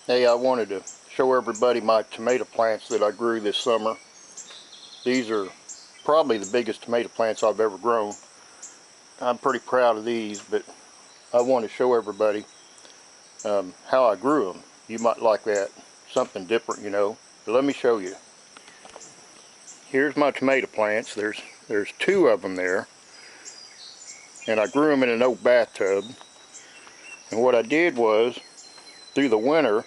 Hey, I wanted to show everybody my tomato plants that I grew this summer. These are probably the biggest tomato plants I've ever grown. I'm pretty proud of these, but I want to show everybody how I grew them. You might like that. Something different, you know. But let me show you. Here's my tomato plants. There's two of them there. And I grew them in an oak bathtub. And what I did was, through the winter,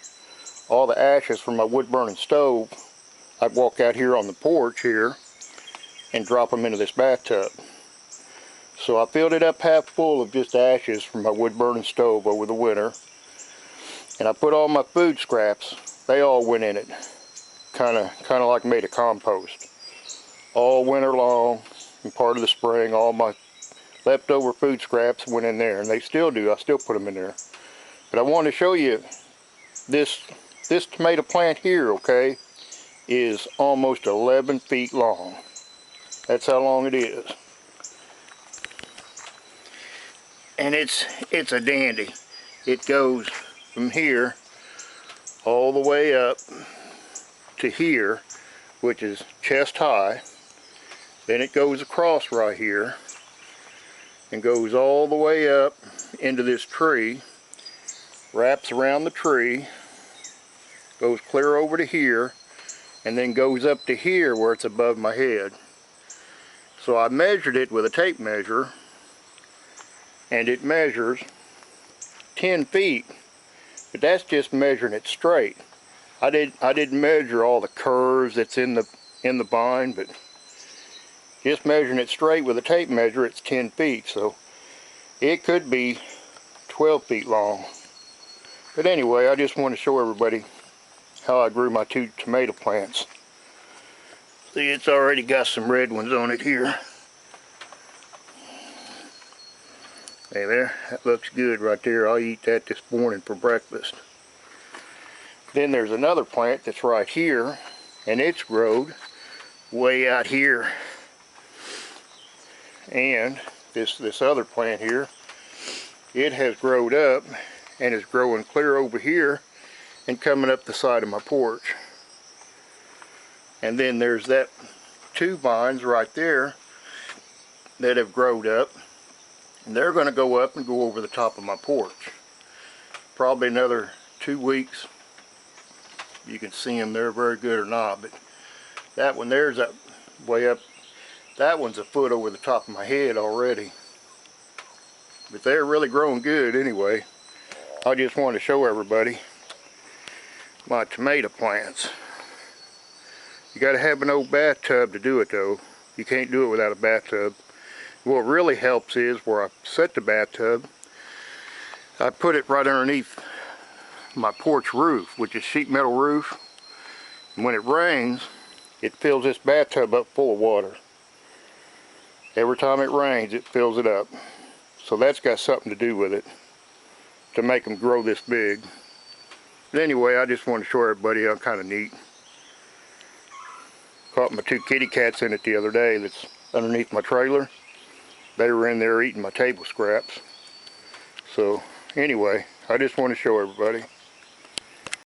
all the ashes from my wood burning stove, I'd walk out here on the porch here and drop them into this bathtub. So I filled it up half full of just ashes from my wood burning stove over the winter. And I put all my food scraps, they all went in it. Kind of like made a compost. All winter long and part of the spring, all my leftover food scraps went in there, and they still do. I still put them in there. But I want to show you this tomato plant here, okay, is almost 11 feet long. That's how long it is. And it's a dandy. It goes from here all the way up to here, which is chest high. Then it goes across right here and goes all the way up into this tree, wraps around the tree, goes clear over to here, and then goes up to here where it's above my head. So I measured it with a tape measure, and it measures 10 feet, but that's just measuring it straight. I didn't measure all the curves that's in the vine, but just measuring it straight with a tape measure, it's 10 feet. So it could be 12 feet long. But anyway, I just want to show everybody how I grew my two tomato plants. See, it's already got some red ones on it here. Hey there, that looks good right there. I'll eat that this morning for breakfast. Then there's another plant that's right here, and it's growed way out here. And this other plant here, it has growed up and is growing clear over here and coming up the side of my porch. And then there's that two vines right there that have growed up, and they're going to go up and go over the top of my porch. Probably another 2 weeks. You can see them, they're very good or not, but that one there's that way up. That one's a foot over the top of my head already. But they're really growing good anyway. I just want to show everybody my tomato plants. You got to have an old bathtub to do it though. You can't do it without a bathtub. What really helps is where I set the bathtub, I put it right underneath my porch roof, which is sheet metal roof. And when it rains, it fills this bathtub up full of water. Every time it rains, it fills it up. So that's got something to do with it, to make them grow this big. But anyway, I just want to show everybody how kind of neat. Caught my two kitty cats in it the other day that's underneath my trailer. They were in there eating my table scraps. So anyway, I just want to show everybody.